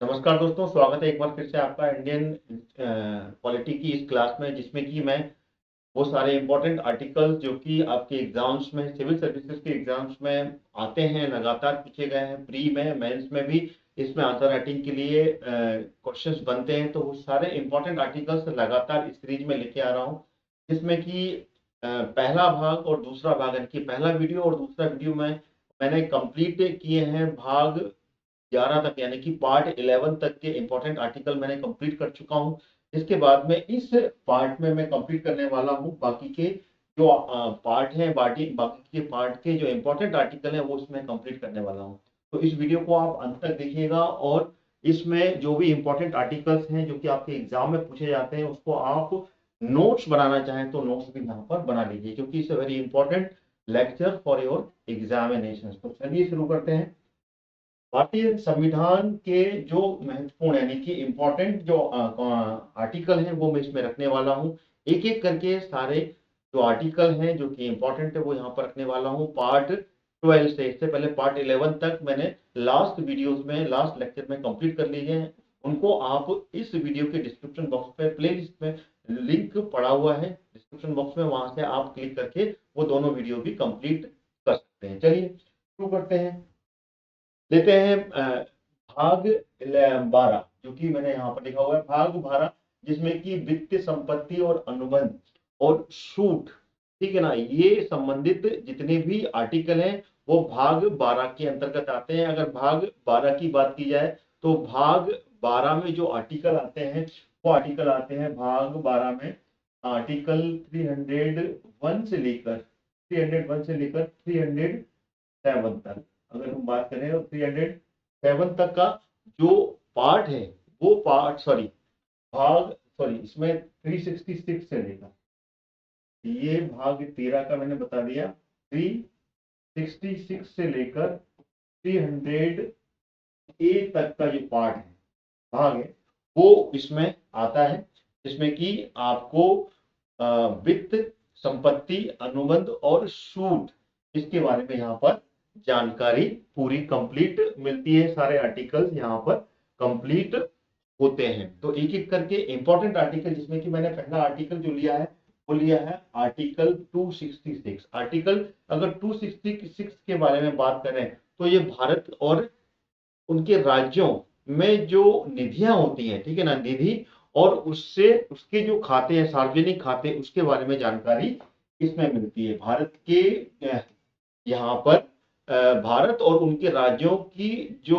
नमस्कार दोस्तों, स्वागत है एक बार फिर से आपका इंडियन पॉलिटी की इस क्लास में, जिसमें कि मैं वो सारे इंपॉर्टेंट आर्टिकल्स जो कि आपके एग्जाम्स में, सिविल सर्विसेज के एग्जाम्स में आते हैं, लगातार पूछे गए हैं, प्री में, मेंस में भी इसमें आंसर राइटिंग के लिए क्वेश्चंस बनते हैं। तो वो सारे इंपॉर्टेंट आर्टिकल्स लगातार इस सीरीज में लेके आ रहा हूँ, जिसमें कि पहला भाग और दूसरा भाग, यानी कि पहला वीडियो और दूसरा वीडियो में मैंने कंप्लीट किए हैं। भाग 11 तक, यानी कि पार्ट 11 तक के इंपॉर्टेंट आर्टिकल मैंने कंप्लीट कर चुका हूं। इसके बाद में इस पार्ट में मैं कंप्लीट करने वाला हूं बाकी के जो पार्ट हैं, बाकी के पार्ट के जो इंपॉर्टेंट आर्टिकल हैं वो इसमें कंप्लीट करने वाला हूं। तो इस वीडियो को आप अंत तक देखिएगा, और इसमें जो भी इंपॉर्टेंट आर्टिकल्स हैं जो कि आपके एग्जाम में पूछे जाते हैं, उसको आप नोट्स बनाना चाहें तो नोट्स भी यहाँ पर बना लीजिए, क्योंकि it's a very important lecture for your examination. तो चलिए शुरू करते हैं। भारतीय संविधान के जो महत्वपूर्ण, यानी कि इंपॉर्टेंट जो आर्टिकल हैं वो मैं इसमें रखने वाला हूं। एक एक करके सारे जो आर्टिकल हैं जो कि इंपॉर्टेंट है वो यहाँ पर रखने वाला हूं। पार्ट 12 से, इससे पहले पार्ट 11 तक मैंने लास्ट वीडियोस में, लास्ट लेक्चर में कंप्लीट कर लिए हैं। उनको आप इस वीडियो के डिस्क्रिप्शन बॉक्स पे, प्लेलिस्ट में लिंक पड़ा हुआ है डिस्क्रिप्शन बॉक्स में, वहां से आप क्लिक करके वो दोनों वीडियो भी कंप्लीट कर सकते हैं। चलिए शुरू करते हैं। लेते हैं भाग 12, जो कि मैंने यहाँ पर लिखा हुआ है भाग 12, जिसमें कि वित्तीय संपत्ति और अनुबंध और छूट, ठीक है ना, ये संबंधित जितने भी आर्टिकल हैं वो भाग 12 के अंतर्गत आते हैं। अगर भाग 12 की बात की जाए तो भाग 12 में जो आर्टिकल आते हैं वो आर्टिकल आते हैं भाग 12 में आर्टिकल 301 से लेकर 307 तक। अगर हम बात करें तो 307 तक का जो पार्ट है, वो पार्ट, इसमें 366 से लेकर, ये भाग 13 का मैंने बता दिया, 366 से लेकर 300 तक का जो पार्ट है, भाग है, वो इसमें आता है, जिसमें कि आपको वित्त, संपत्ति, अनुबंध और छूट, इसके बारे में यहाँ पर जानकारी पूरी कंप्लीट मिलती है। सारे आर्टिकल्स यहाँ पर कंप्लीट होते हैं। तो एक एक करके इंपॉर्टेंट आर्टिकल, जिसमें कि मैंने पहला आर्टिकल जो लिया है वो लिया है आर्टिकल 266। आर्टिकल, अगर 266 के बारे में बात करें तो ये भारत और उनके राज्यों में जो निधियां होती हैं, ठीक है ना, निधि और उससे उसके जो खाते हैं, सार्वजनिक खाते, उसके बारे में जानकारी इसमें मिलती है। भारत के यहाँ पर भारत और उनके राज्यों की जो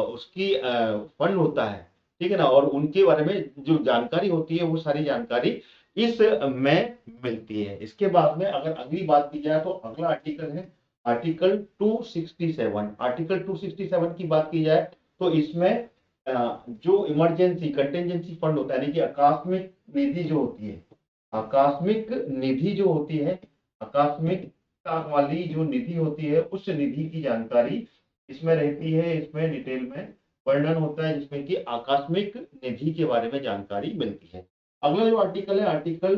उसकी फंड होता है, ठीक है ना, और उनके बारे में जो जानकारी होती है वो सारी जानकारी इस में मिलती है। इसके बाद में अगर अगली बात की जाए तो अगला आर्टिकल है आर्टिकल 267। आर्टिकल 267 की बात की जाए तो इसमें जो इमरजेंसी कंटेंजेंसी फंड होता है, यानी कि आकस्मिक निधि जो होती है, आकस्मिक निधि जो होती है, आकस्मिक वाली जो निधि होती है, उस निधि की जानकारी इसमें रहती है। इसमें डिटेल में वर्णन होता है, जिसमें कि आकस्मिक निधि के बारे में जानकारी मिलती है। अगला जो आर्टिकल है आर्टिकल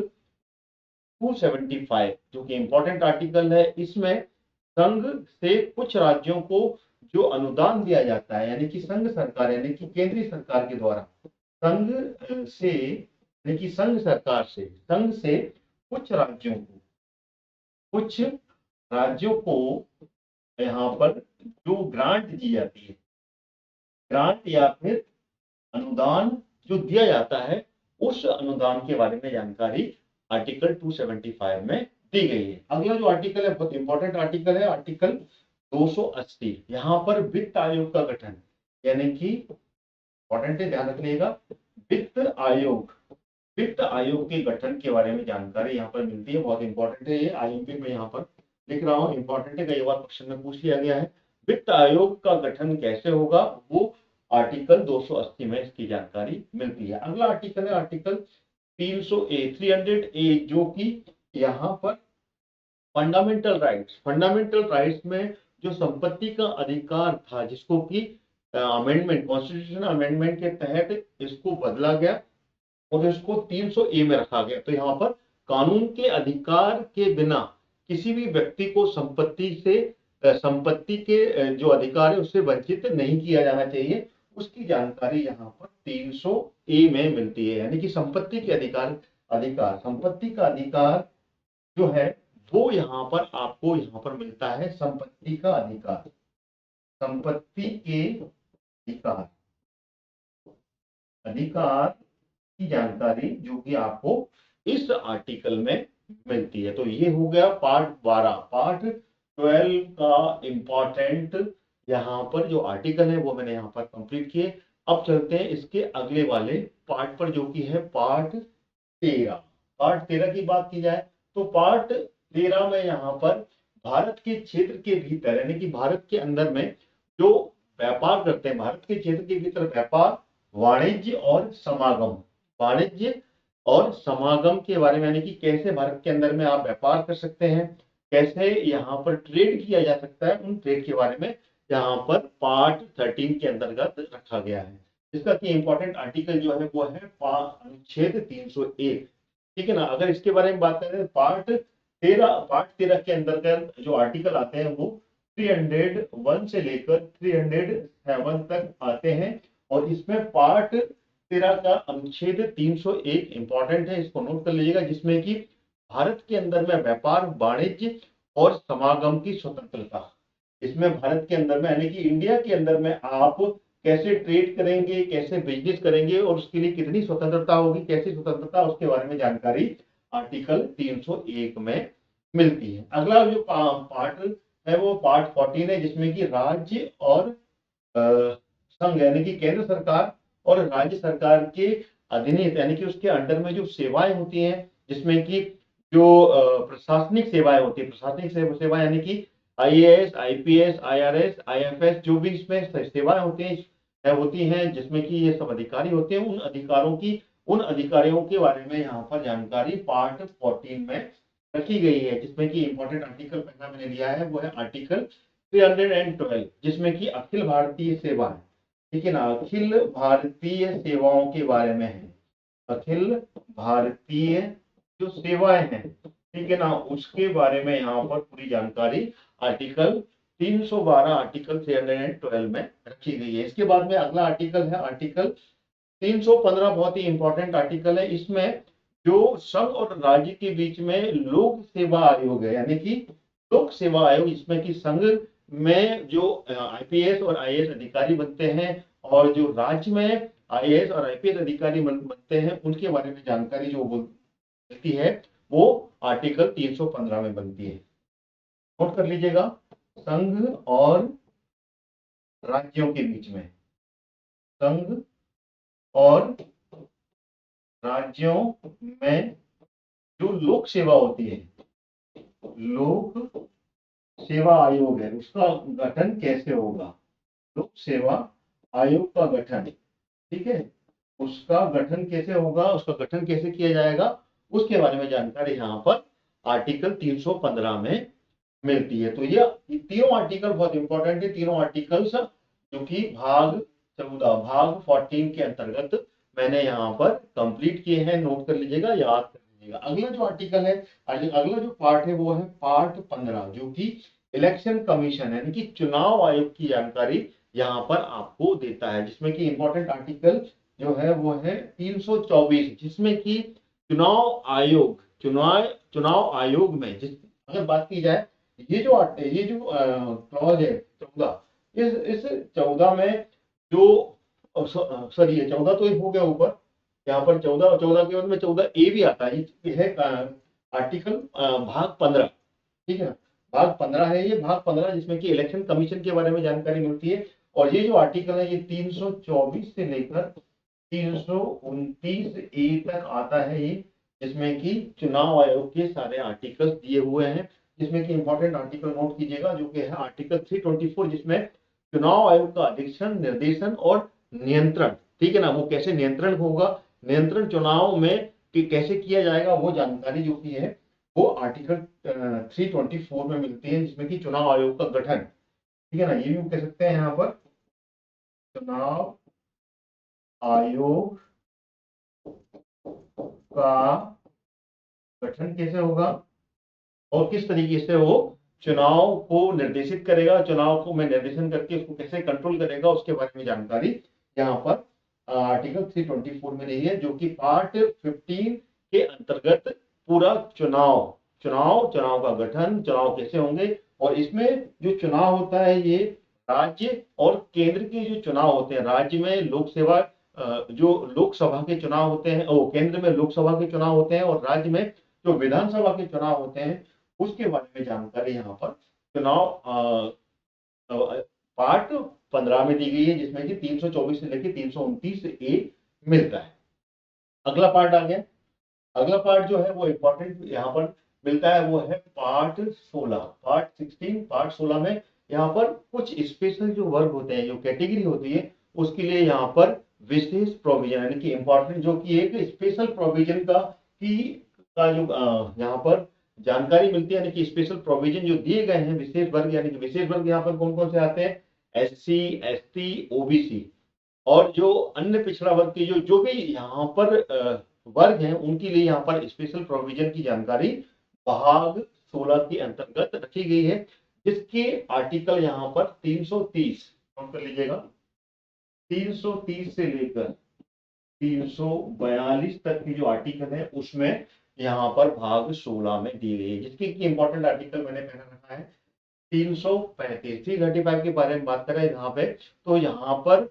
275, जो कि इंपॉर्टेंट आर्टिकल है। इसमें संघ से कुछ राज्यों को जो अनुदान दिया जाता है, यानी कि संघ सरकार, यानी कि केंद्रीय सरकार के द्वारा संघ से, यानी कि संघ से कुछ राज्यों को यहाँ पर जो ग्रांट दी जाती है, ग्रांट या फिर अनुदान जो दिया जाता है, उस अनुदान के बारे में जानकारी आर्टिकल 275 में दी गई है। अगला जो आर्टिकल है बहुत इंपॉर्टेंट आर्टिकल है, आर्टिकल 280। यहाँ पर वित्त आयोग का गठन, यानी कि इंपॉर्टेंट है, ध्यान रखिएगा, वित्त आयोग, वित्त आयोग के गठन के बारे में जानकारी यहाँ पर मिलती है। बहुत इंपॉर्टेंट है ये आयोग भी, मैं यहाँ पर लिख रहा हूँ, इंपॉर्टेंट है, कई बार क्वेश्चन में पूछ लिया गया है। वित्त आयोग का गठन कैसे होगा, वो आर्टिकल 280 में इसकी जानकारी मिलती है। अगला आर्टिकल है आर्टिकल 300 ए, जो कि यहाँ पर फंडामेंटल राइट्स में जो संपत्ति का अधिकार था, जिसको कि अमेंडमेंट, कॉन्स्टिट्यूशन अमेंडमेंट के तहत इसको बदला गया और इसको 300 ए में रखा गया। तो यहाँ पर कानून के अधिकार के बिना किसी भी व्यक्ति को संपत्ति के जो अधिकार है उससे वंचित नहीं किया जाना चाहिए। उसकी जानकारी यहाँ पर 300A में मिलती है। यानी कि संपत्ति के अधिकार संपत्ति का अधिकार जो है वो यहाँ पर आपको यहाँ पर मिलता है। संपत्ति का अधिकार, संपत्ति के अधिकार की जानकारी जो कि आपको इस आर्टिकल में मिलती है। तो ये हो गया पार्ट 12। पार्ट 12 का इंपॉर्टेंट यहाँ पर जो आर्टिकल है वो मैंने यहाँ पर कंप्लीट किए। अब चलते हैं इसके अगले वाले पार्ट पर जो कि है पार्ट 13। पार्ट 13 की बात की जाए तो पार्ट 13 में यहाँ पर भारत के क्षेत्र के भीतर यानी कि भारत के अंदर में जो व्यापार करते हैं, भारत के क्षेत्र के भीतर व्यापार, वाणिज्य और समागम, वाणिज्य और समागम के बारे में, यानी कि कैसे भारत के अंदर में आप व्यापार कर सकते हैं, कैसे यहाँ पर ट्रेड किया जा सकता है, उन ट्रेड के बारे में यहाँ पर पार्ट 13 के अंतर्गत रखा गया है। इसका की इंपॉर्टेंट आर्टिकल जो है वो है अनुच्छेद 301। ठीक है ना। अगर इसके बारे में बात करें पार्ट 13 के अंतर्गत जो आर्टिकल आते हैं वो 301 से लेकर 307 तक आते हैं। और इसमें पार्ट 13 का अनुच्छेद 301 इंपॉर्टेंट है, इसको नोट कर लीजिएगा, जिसमें कि भारत के अंदर में व्यापार, वाणिज्य और समागम की स्वतंत्रता। इसमें भारत के अंदर में यानी कि इंडिया के अंदर में आप कैसे ट्रेड करेंगे, कैसे बिजनेस करेंगे और उसके लिए कितनी स्वतंत्रता होगी, कैसी स्वतंत्रता, उसके बारे में जानकारी आर्टिकल 301 में मिलती है। अगला जो पार्ट है वो पार्ट 14 है, जिसमें कि राज्य और संघ यानी कि केंद्र सरकार और राज्य सरकार के अधीन यानी कि उसके अंडर में जो सेवाएं होती हैं, जिसमें कि जो प्रशासनिक सेवाएं होती है, प्रशासनिक सेवा यानी कि IAS, IPS, IRS, IFS जो भी इसमें सेवाएं होती हैं जिसमें कि ये सब अधिकारी होते हैं, उन अधिकारियों के बारे में यहाँ पर जानकारी पार्ट 14 में रखी गई है। जिसमें कि इंपॉर्टेंट आर्टिकल पहला मैंने लिया है वो है आर्टिकल 312, जिसमें कि अखिल भारतीय सेवाएं, ठीक है ना, अखिल भारतीय सेवाओं के बारे में है। अखिल भारतीय जो सेवाएं हैं, ठीक है ना, उसके बारे में यहाँ पर पूरी जानकारी आर्टिकल 312 आर्टिकल 312 में रखी गई है। इसके बाद में अगला आर्टिकल है आर्टिकल 315, बहुत ही इंपॉर्टेंट आर्टिकल है। इसमें जो संघ और राज्य के बीच में लोक सेवा आयोग है, यानी कि लोक सेवा आयोग, जिसमें कि संघ में जो IPS और IAS अधिकारी बनते हैं और जो राज्य में IAS और IPS अधिकारी बनते हैं, उनके बारे में जानकारी जो मिलती है वो आर्टिकल 315 में बनती है। नोट कर लीजिएगा, संघ और राज्यों के बीच में, संघ और राज्यों में जो लोक सेवा होती है, लोक सेवा आयोग है, उसका गठन कैसे होगा, लोक सेवा आयोग का गठन, ठीक है, उसका गठन कैसे होगा, उसका गठन कैसे किया जाएगा, उसके बारे में जानकारी यहाँ पर आर्टिकल 315 में मिलती है। तो ये तीनों आर्टिकल बहुत इंपॉर्टेंट है। तीनों आर्टिकल्स जो कि भाग 14 के अंतर्गत मैंने यहाँ पर कंप्लीट किए हैं। नोट कर लीजिएगा, याद कर लीजिएगा। अगला जो आर्टिकल है, अगला जो पार्ट है वो है पार्ट 15, जो कि इलेक्शन कमीशन यानी कि चुनाव आयोग की जानकारी यहाँ पर आपको देता है। जिसमें कि इंपॉर्टेंट आर्टिकल जो है वो है 324, जिसमें कि चुनाव आयोग में जिस अगर बात की जाए, ये जो क्लॉज है 14, इस 14 में जो सॉरी ये 14 तो हो गया ऊपर, यहाँ पर 14 के बाद में 14A भी आता है। ये है आर्टिकल भाग 15, ठीक है ना, भाग 15 है ये, भाग 15 जिसमें कि इलेक्शन कमीशन के बारे में जानकारी मिलती है। और ये जो आर्टिकल है ये 324 से लेकर 329A तक आता है ये, जिसमें कि चुनाव आयोग के सारे आर्टिकल दिए हुए हैं। जिसमें कि इंपॉर्टेंट आर्टिकल नोट कीजिएगा जो कि है आर्टिकल 324, जिसमें चुनाव आयोग का अधीक्षण, निर्देशन और नियंत्रण, ठीक है ना, वो कैसे नियंत्रण होगा, नियंत्रण चुनाव में कि कैसे किया जाएगा, वो जानकारी जो की है वो आर्टिकल 324 में मिलती है। जिसमें कि चुनाव आयोग का गठन, ठीक है ना, ये भी कह सकते हैं यहाँ पर चुनाव आयोग का गठन कैसे होगा और किस तरीके से वो चुनाव को निर्देशित करेगा, चुनाव को में निर्देशन करके उसको कैसे कंट्रोल करेगा, उसके बारे में जानकारी यहाँ पर आर्टिकल 324 में दी है, जो कि पार्ट 15 के अंतर्गत पूरा चुनाव का गठन, चुनाव कैसे होंगे, और इसमें जो चुनाव होता है ये राज्य और केंद्र के जो चुनाव होते हैं, राज्य में लोकसेवा जो लोकसभा के चुनाव होते हैं, केंद्र में लोकसभा के चुनाव होते हैं, और राज्य में जो विधानसभा के चुनाव होते हैं उसके बारे में जानकारी यहाँ पर चुनाव पार्ट 15 में दी गई है, जिसमें कि 324 से लेकर 329 ए मिलता है। अगला पार्ट आ गया। अगला पार्ट जो है वो इंपॉर्टेंट यहाँ पर मिलता है, वो है पार्ट 16। पार्ट 16 में यहाँ पर कुछ स्पेशल जो वर्ग होते हैं, जो कैटेगरी होती है, उसके लिए यहाँ पर विशेष प्रोविजन, यानी कि इंपॉर्टेंट, जो कि एक स्पेशल प्रोविजन का जो यहाँ पर जानकारी मिलती है, यानी कि स्पेशल प्रोविजन जो दिए गए हैं विशेष वर्ग, यानी कि विशेष वर्ग यहाँ पर कौन कौन से आते हैं, SC, ST, OBC, और जो अन्य पिछड़ा वर्ग के जो भी यहाँ पर वर्ग हैं, उनके लिए यहाँ पर स्पेशल प्रोविजन की जानकारी भाग 16 के अंतर्गत रखी गई है, जिसके आर्टिकल यहाँ पर 330, नोट कर लीजिएगा, 330 से लेकर 342 तक की जो आर्टिकल है उसमें यहाँ पर भाग 16 में दी गई है, जिसके इंपॉर्टेंट आर्टिकल मैंने पहले रखा है 335। 335 के बारे में बात करें यहाँ पे, तो यहाँ पर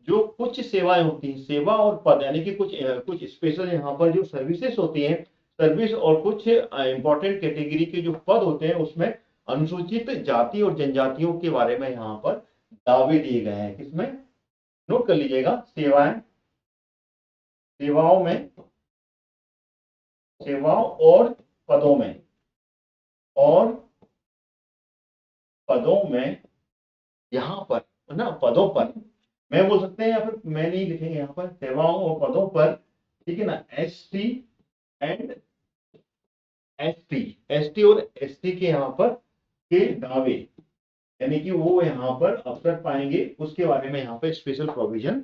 जो कुछ सेवाएं होती हैं, सेवा और पद, यानी कि कुछ स्पेशल यहाँ पर जो सर्विसेज होती हैं, सर्विस, और कुछ इंपॉर्टेंट कैटेगरी के जो पद होते हैं, उसमें अनुसूचित जाति और जनजातियों के बारे में यहाँ पर दावे दिए गए हैं। किसमें, नोट कर लीजिएगा, सेवाओं और पदों में यहाँ पर ना, पदों पर मैं बोल सकते हैं, या फिर मैं नहीं लिखेंगे यहाँ पर, सेवाओं और पदों पर, ठीक है ना, एसटी और एसटी के यहाँ पर के दावे, यानी कि वो यहाँ पर अवसर पाएंगे, उसके बारे में यहाँ पे स्पेशल प्रोविजन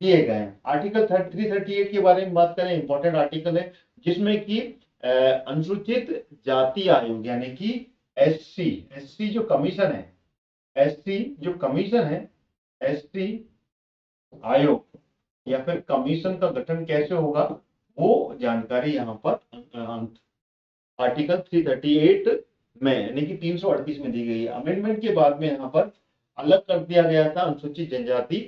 दिए गए हैं। आर्टिकल 338 के बारे में बात करें, इंपॉर्टेंट आर्टिकल है, जिसमें कि अनुसूचित जाति आयोग, यानी कि एससी जो कमीशन है, एसटी आयोग या फिर कमीशन का गठन कैसे होगा, वो जानकारी यहाँ पर आर्टिकल 338 में, यानी कि 338 में दी गई है। अमेंडमेंट के बाद में यहाँ पर अलग कर दिया गया था अनुसूचित जनजाति,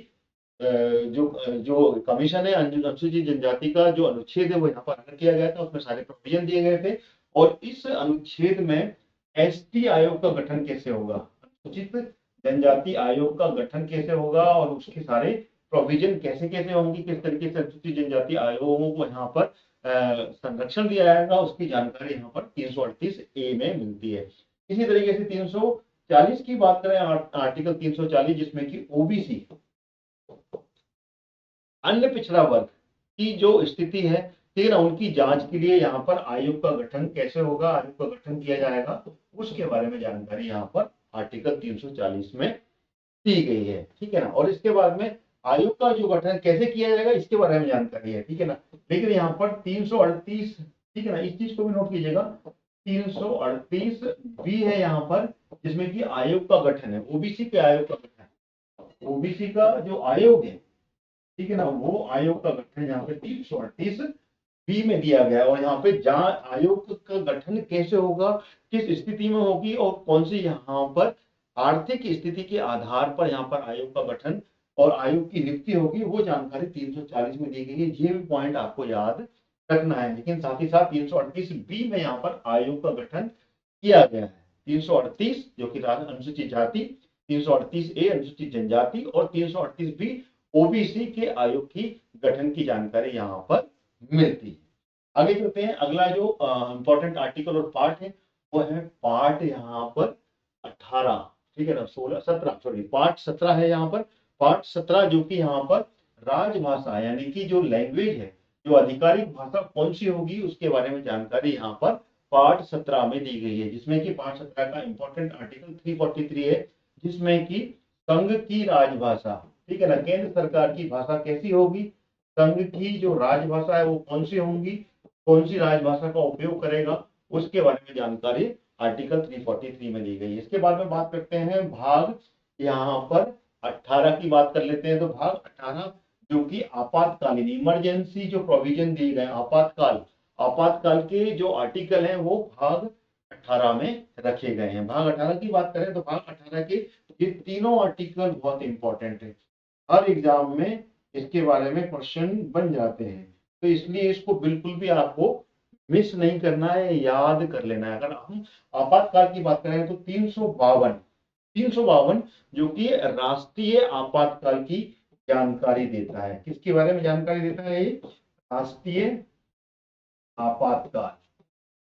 जो कमीशन है अनुसूचित जनजाति का जो अनुच्छेद है वो यहाँ पर अलग किया गया था, उसमें सारे प्रोविजन दिए गए थे, और इस अनुच्छेद में एसटी आयोग का गठन कैसे होगा, अनुसूचित जनजाति आयोग का गठन कैसे होगा, और उसके सारे प्रोविजन कैसे कैसे होंगे, किस तरीके से अनुसूचित जनजाति आयोगों को यहाँ पर संरक्षण दिया जाएगा, उसकी जानकारी यहाँ पर 338 ए में मिलती है। इसी तरीके से 340 की बात करें, आर्टिकल 340, जिसमें कि ओबीसी अन्य पिछड़ा वर्ग की जो स्थिति है, ठीक है ना, उनकी जांच के लिए यहाँ पर आयोग का गठन कैसे होगा, आयोग का गठन किया जाएगा, उसके बारे में जानकारी यहाँ पर आर्टिकल 340 में दी गई है, ठीक है ना। और इसके बाद में आयोग का जो गठन कैसे किया जाएगा, इसके बारे में जानकारी है, ठीक है ना। लेकिन यहाँ पर 338, ठीक है ना, इस चीज को भी नोट कीजिएगा, 338 बी है यहाँ पर, जिसमें कि आयोग का गठन है, ओबीसी के आयोग का गठन, ओबीसी का जो आयोग है, ठीक है ना, वो आयोग का गठन यहाँ पे 338 बी में दिया गया है। और यहाँ पे आयोग का गठन कैसे होगा, किस स्थिति में होगी, और कौन सी यहाँ पर आर्थिक स्थिति के आधार पर यहाँ पर आयोग का गठन और आयोग की नियुक्ति होगी, वो जानकारी 340 में दी गई है। ये भी पॉइंट आपको याद रखना है। लेकिन साथ ही साथ 338 बी में यहाँ पर आयोग का गठन किया गया है। 338 जो कि अनुसूचित जाति, 338 ए अनुसूचित जनजाति, और 338 बी ओबीसी के आयोग की गठन की जानकारी यहाँ पर मिलती है। आगे चलते हैं, अगला जो इंपॉर्टेंट आर्टिकल और पार्ट है, वो है पार्ट यहाँ पर 18, ठीक है ना, 17 सॉरी, पार्ट 17 है यहाँ पर। पार्ट 17 जो कि यहाँ पर राजभाषा, यानी कि जो लैंग्वेज है, जो आधिकारिक भाषा कौन सी होगी, उसके बारे में जानकारी यहाँ पर पार्ट 17 में दी गई है, जिसमें कि पार्ट 17 का इंपॉर्टेंट आर्टिकल 343 है, जिसमें कि संघ की राजभाषा, ठीक है ना, केंद्र सरकार की भाषा कैसी होगी, संघ की जो राजभाषा है वो कौन सी होंगी, कौन सी राजभाषा का उपयोग करेगा, उसके बारे में जानकारी आर्टिकल 343 में दी गई है। इसके बाद में बात करते हैं भाग यहाँ पर 18 की बात कर लेते हैं। तो भाग 18 जो कि आपातकालीन इमरजेंसी जो प्रोविजन दिए गए आपातकाल के जो आर्टिकल हैं वो भाग 18 में रखे गए हैं। भाग 18 की बात करें तो भाग 18 के ये तीनों आर्टिकल बहुत इंपॉर्टेंट है, हर एग्जाम में इसके बारे में क्वेश्चन बन जाते हैं, तो इसलिए इसको बिल्कुल भी आपको मिस नहीं करना है, याद कर लेना है। अगर हम आपातकाल की बात करें तो 352 जो कि राष्ट्रीय आपातकाल की जानकारी देता है। किसके बारे में जानकारी देता है? ये राष्ट्रीय आपातकाल,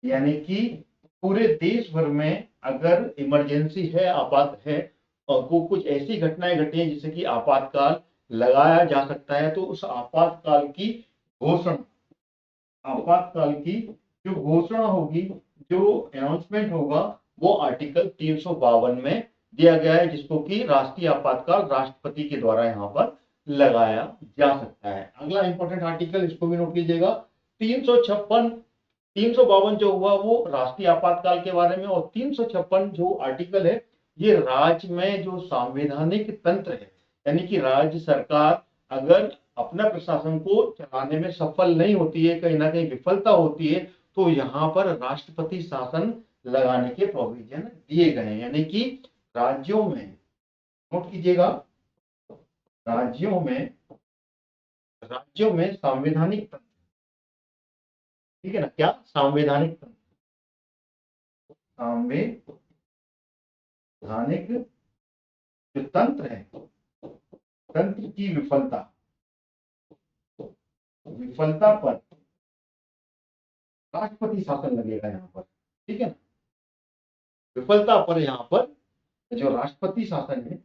यानी कि पूरे देश भर में अगर इमरजेंसी है, आपात है और को कुछ ऐसी घटनाएं घटी हैं जिससे कि आपातकाल लगाया जा सकता है, तो उस आपातकाल की घोषणा आपातकाल की जो घोषणा होगी, जो अनाउंसमेंट होगा, वो आर्टिकल 352 में दिया गया है, जिसको कि राष्ट्रीय आपातकाल राष्ट्रपति के द्वारा यहाँ पर लगाया जा सकता है। अगला इंपॉर्टेंट आर्टिकल, इसको भी नोट कीजिएगा, 352 जो हुआ वो राष्ट्रीय आपातकाल के बारे में, और 356 जो आर्टिकल है ये राज्य में जो संवैधानिक तंत्र है, यानी कि राज्य सरकार अगर अपना प्रशासन को चलाने में सफल नहीं होती है, कहीं ना कहीं विफलता होती है, तो यहाँ पर राष्ट्रपति शासन लगाने के प्रोविजन दिए गए हैं। यानी कि राज्यों में, नोट कीजिएगा, राज्यों में संवैधानिक तंत्र, ठीक है ना, क्या संवैधानिक तंत्र, संवैधानिक जो तंत्र है, तंत्र की विफलता पर राष्ट्रपति शासन लगेगा यहाँ पर, ठीक है ना। विफलता पर यहाँ पर जो राष्ट्रपति शासन है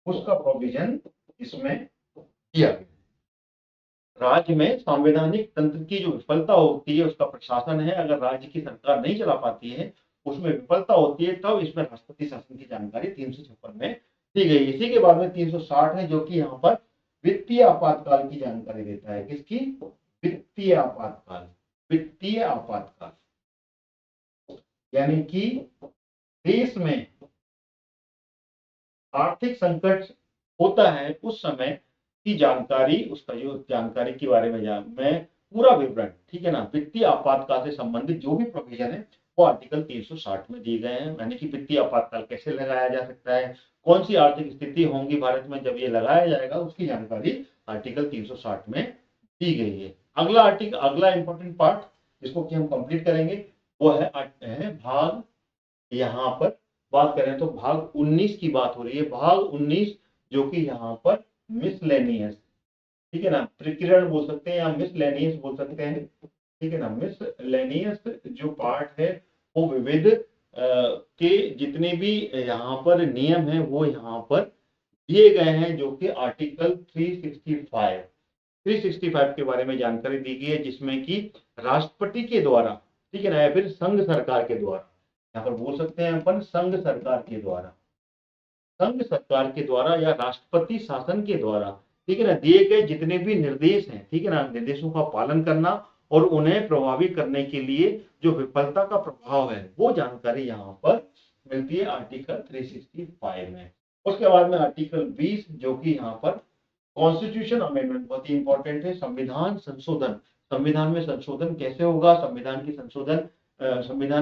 उसका प्रोविजन इसमें किया गया। राज्य में संवैधानिक तंत्र की जो विफलता होती है, उसका प्रशासन है, अगर राज्य की सरकार नहीं चला पाती है, उसमें विफलता होती है, तब इसमें राष्ट्रपति शासन की जानकारी 356 में दी गई। इसी के बाद में 360 है, जो कि यहाँ पर वित्तीय आपातकाल की जानकारी देता है। किसकी? वित्तीय आपातकाल, यानी कि देश में आर्थिक संकट होता है उस समय की जानकारी, उसका जो जानकारी के बारे में पूरा विवरण, ठीक है ना, वित्तीय आपातकाल से संबंधित जो भी प्रोविजन है वो आर्टिकल 360 में दिए गए हैं। यानी कि वित्तीय आपातकाल कैसे लगाया जा सकता है, कौन सी आर्थिक स्थिति होंगी भारत में जब ये लगाया जाएगा, उसकी जानकारी आर्टिकल 360 में दी गई है। अगला इंपॉर्टेंट पार्ट जिसको कि हम कंप्लीट करेंगे वो है भाग, यहाँ पर बात करें तो भाग 19 की बात हो रही है। भाग 19 जो कि यहाँ पर मिसलेनियस, ठीक है ना, प्रकीर्ण बोल सकते हैं या मिसलेनियस बोल सकते हैं, ठीक है ना। मिसलेनियस जो पार्ट है वो विविध के जितने भी यहाँ पर नियम है वो यहाँ पर दिए गए हैं, जो कि आर्टिकल 365 के बारे में जानकारी दी गई है, जिसमें कि राष्ट्रपति के द्वारा, ठीक है ना, या फिर संघ सरकार के द्वारा, यहाँ पर बोल सकते हैं अपन संघ सरकार के द्वारा या राष्ट्रपति शासन के द्वारा, ठीक है ना, दिए गए जितने भी निर्देश हैं, ठीक है ना, निर्देशों का पालन करना और उन्हें प्रभावी करने के लिए जो विफलता का प्रभाव है वो जानकारी यहाँ पर मिलती है आर्टिकल 365 में। उसके बाद में आर्टिकल 20 जो कि यहाँ पर कॉन्स्टिट्यूशन अमेंडमेंट, बहुत ही इंपॉर्टेंट है, संविधान संशोधन। संविधान में संशोधन कैसे होगा, संविधान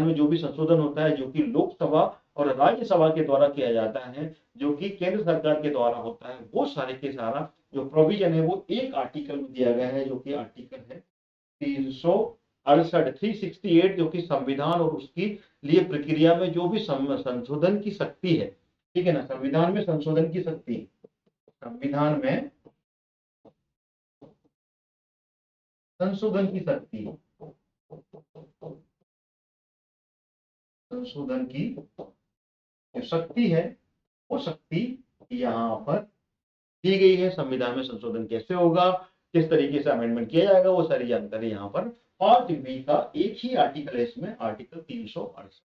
में जो भी संशोधन होता है जो कि लोकसभा और राज्यसभा के द्वारा किया जाता है, जो कि केंद्र सरकार के द्वारा होता है, वो सारे के सारा जो प्रोविजन है वो एक आर्टिकल में दिया गया है, जो कि आर्टिकल है 368 जो कि संविधान और उसकी लिए प्रक्रिया में जो भी संशोधन की शक्ति है, ठीक है ना, संविधान में संशोधन की शक्ति, संविधान में संशोधन की जो शक्ति है वो शक्ति यहाँ पर दी गई है। संविधान में संशोधन कैसे होगा, किस तरीके से अमेंडमेंट किया जाएगा, वो सारी जानकारी यहाँ पर पार्ट बी का एक ही आर्टिकल है, इसमें आर्टिकल 368।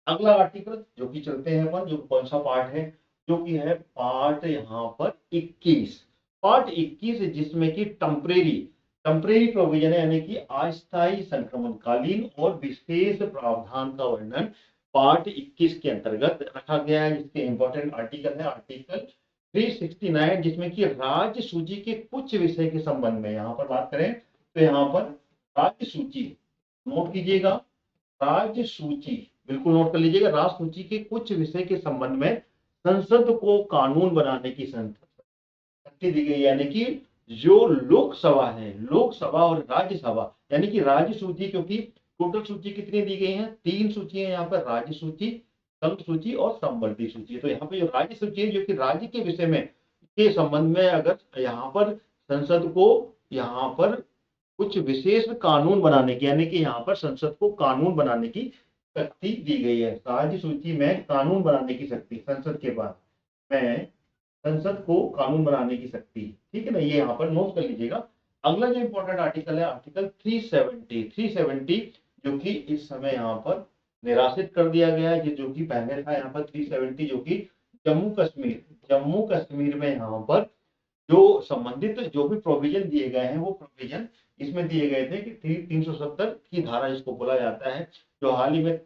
अगला आर्टिकल जो कि चलते हैं अपन, जो कौन सा पार्ट है, जो कि है पार्ट यहाँ पर 21, पार्ट 21 जिसमें कि टेम्परेरी प्रोविजन है, यानी कि अस्थायी संक्रमणकालीन और विशेष प्रावधान का वर्णन पार्ट 21 के अंतर्गत रखा गया है, जिसके इंपॉर्टेंट आर्टिकल है आर्टिकल 369, जिसमें कि राज्य सूची के कुछ विषय के संबंध में यहाँ पर बात करें तो यहाँ पर राज्य सूची, नोट कीजिएगा, राज्य सूची बिल्कुल नोट कर लीजिएगा, राज्य सूची के कुछ विषय के संबंध में संसद को कानून बनाने की शक्ति दी गई, यानी कि जो लोकसभा है, लोकसभा और राज्यसभा, यानी कि राज्य सूची, क्योंकि टोटल सूची कितनी दी गई है, 3 सूची है यहाँ पर, राज्य सूची, संघ सूची और संवर्ती सूची। तो यहाँ पे जो राज्य सूची है, जो कि राज्य के विषय में के संबंध में अगर यहाँ पर संसद को यहाँ पर कुछ विशेष कानून बनाने की, यानी कि यहाँ पर संसद को कानून बनाने की शक्ति दी गई है। राज्य सूची में कानून बनाने की शक्ति संसद के पास में, संसद को कानून बनाने की शक्ति, ठीक है ना, ये यहाँ पर नोट कर लीजिएगा। अगला जो इंपॉर्टेंट आर्टिकल है आर्टिकल 370, जो कि इस समय यहाँ पर निराशित कर दिया गया है, जो कि पहले था यहाँ पर 370, जो कि जम्मू कश्मीर में यहाँ पर जो संबंधित जो भी प्रोविजन दिए गए हैं, वो प्रोविजन इसमें दिए गए थे कि 370 की धारा जिसको बोला जाता है, जो हाल ही में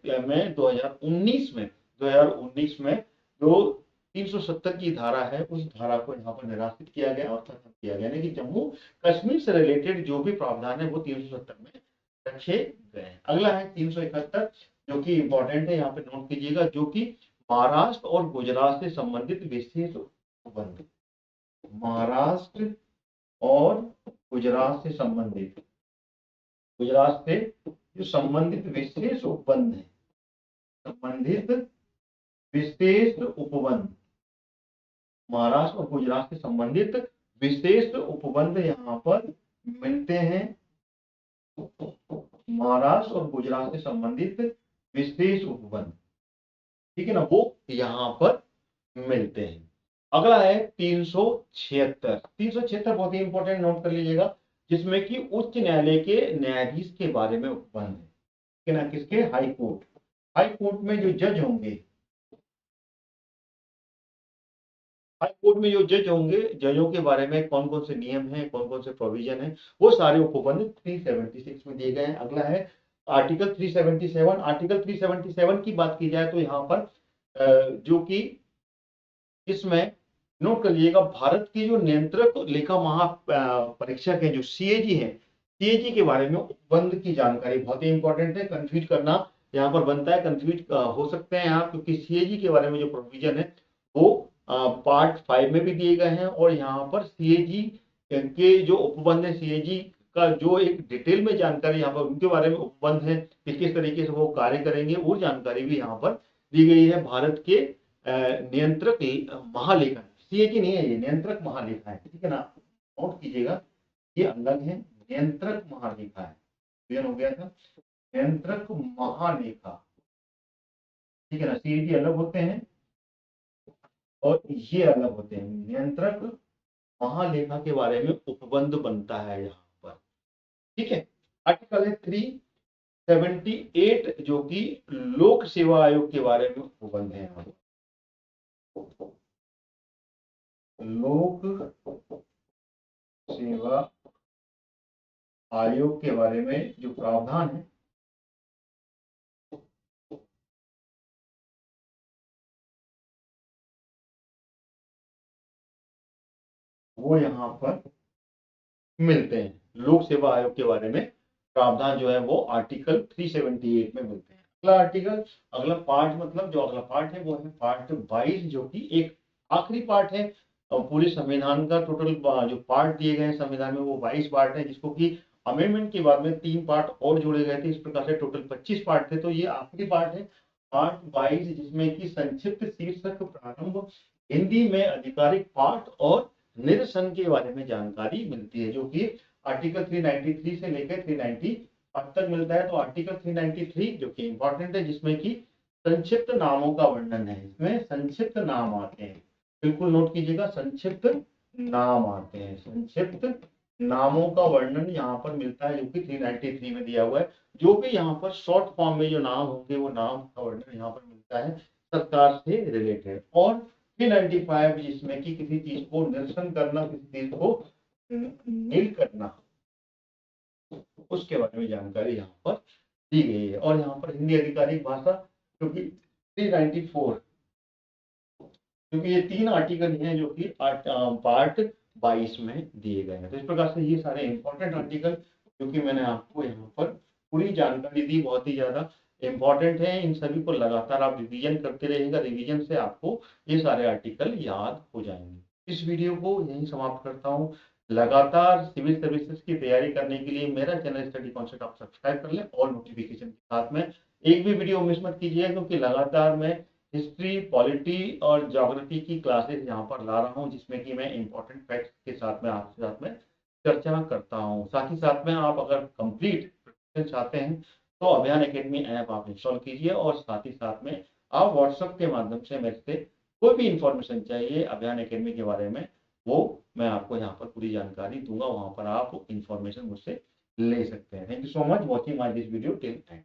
2019 में जो 370 की धारा है, उस धारा को यहाँ पर निराशित किया गया और खत्म किया गया, यानी कि जम्मू कश्मीर से रिलेटेड जो भी प्रावधान है वो 370 में रखे गए। अगला है 371, जो कि इंपॉर्टेंट है, यहाँ पे नोट कीजिएगा, जो कि महाराष्ट्र और गुजरात से संबंधित विशेष उपबंध, महाराष्ट्र और गुजरात से संबंधित, गुजरात से जो संबंधित विशेष उपबंध है, संबंधित विशेष उपबंध, महाराष्ट्र और गुजरात से संबंधित विशेष उपबंध यहाँ पर मिलते हैं, महाराष्ट्र और गुजरात से संबंधित विशेष उपबंध, ठीक है ना, वो यहाँ पर मिलते हैं। अगला है 376 बहुत ही इंपॉर्टेंट, नोट कर लीजिएगा, जिसमें कि उच्च न्यायालय के न्यायाधीश के बारे में उपबंध है, ठीक है ना, किसके, हाई कोर्ट में जो जज होंगे, हाई कोर्ट में जो जज होंगे, जजों के बारे में कौन कौन से नियम हैं, कौन कौन से प्रोविजन है, वो सारे उपबंध 376 में दिए गए हैं। अगला है आर्टिकल 377, आर्टिकल 377 की बात की जाए तो यहाँ पर जो कि इसमें नोट कर लीजिएगा, भारत की जो नियंत्रक लेखा महा परीक्षक है, जो सीएजी है, सीएजी के बारे में उपबंध की जानकारी बहुत ही इंपॉर्टेंट है, कंफ्यूज करना यहाँ पर बनता है, कंफ्यूज हो सकते हैं आप, क्योंकि सीएजी के बारे में जो प्रोविजन है वो पार्ट 5 में भी दिए गए हैं, और यहाँ पर सीएजी के जो उपबंध है, सीएजी का जो एक डिटेल में जानकारी यहाँ पर उनके बारे में उपबंध है कि किस तरीके से वो कार्य करेंगे, वो जानकारी भी यहाँ पर दी गई है। भारत के नियंत्रक महालेखा, सीएजी नहीं है ये, नियंत्रक महालेखा है, ठीक है ना, नोट कीजिएगा, ये अलग है, नियंत्रक महालेखा है, क्लियर हो गया था, नियंत्रक महालेखा, ठीक है ना, सीएजी अलग होते हैं और ये अलग होते हैं, नियंत्रक महालेखा के बारे में उपबंध बनता है यहाँ पर, ठीक है। आर्टिकल है 378, जो कि लोक सेवा आयोग के बारे में उपबंध है यहाँ पर, लोक सेवा आयोग के बारे में जो प्रावधान है वो यहाँ पर मिलते हैं, लोक सेवा आयोग के बारे में प्रावधान जो है वो आर्टिकल 378 में मिलते हैं। अगला आर्टिकल, अगला पार्ट, मतलब जो अगला पार्ट है वो है पार्ट 22, जो कि एक आखिरी पार्ट है, और पूरे संविधान का टोटल जो पार्ट दिए गए हैं संविधान में वो 22 पार्ट है, जिसको कि अमेंडमेंट के बाद में 3 पार्ट और जोड़े गए थे, इस प्रकार से टोटल 25 पार्ट थे, तो ये आखिरी पार्ट है पार्ट 22, जिसमें कि संक्षिप्त शीर्षक प्रारंभ, हिंदी में आधिकारिक पाठ और निरसन के बारे में जानकारी मिलती है, जो कि आर्टिकल 393 से लेकर 395 तक मिलता है। तो आर्टिकल 393 जो कि इंपॉर्टेंट है, जिसमें कि संक्षिप्त नामों का वर्णन है, इसमें संक्षिप्त नाम आते हैं, बिल्कुल नोट कीजिएगा, संक्षिप्त नाम आते हैं, संक्षिप्त नामों का वर्णन यहाँ पर मिलता है, जो कि 393 में दिया हुआ है। जो भी यहाँ पर शॉर्ट फॉर्म में जो नाम होंगे वो नाम का वर्णन यहाँ पर मिलता है सरकार से रिलेटेड। और 395 जिसमें कि किसी चीज को निरसन करना, किसी चीज को नील करना, उसके बारे में जानकारी यहाँ पर दी गई है। और यहाँ पर हिंदी आधिकारिक भाषा क्योंकि 394, क्योंकि ये 3 आर्टिकल हैं जो कि पार्ट 22 में दिए गए हैं। तो इस प्रकार से ये सारे इंपॉर्टेंट आर्टिकल जो कि मैंने आपको यहाँ पर पूरी जानकारी दी, बहुत ही ज़्यादा इम्पोर्टेंट है। इन सभी को लगातार आप रिवीजन करते रहिएगा, रिवीजन से आपको ये सारे आर्टिकल याद हो जाएंगे। इस वीडियो को यहीं समाप्त करता हूँ। लगातार सिविल सर्विसेज की तैयारी करने के लिए मेरा चैनल स्टडी कॉन्सेप्ट आप सब्सक्राइब कर लें और नोटिफिकेशन के साथ में। एक भी वीडियो मिस मत कीजिए, क्योंकि लगातार मैं हिस्ट्री, पॉलिटी और ज्योग्राफी की क्लासेस यहाँ पर ला रहा हूँ, जिसमें कि मैं इंपॉर्टेंट फैक्ट्स के साथ में आपके साथ में चर्चा करता हूँ। साथ ही साथ में आप अगर कंप्लीट प्रिपरेशन चाहते हैं तो अभियान एकेडमी ऐप आप इंस्टॉल कीजिए, और साथ ही साथ में आप व्हाट्सएप के माध्यम से मेरे से कोई भी इंफॉर्मेशन चाहिए अभियान एकेडमी के बारे में, वो मैं आपको यहाँ पर पूरी जानकारी दूंगा। वहां पर आप इंफॉर्मेशन मुझसे ले सकते हैं। Thank you so much watching my this video till and.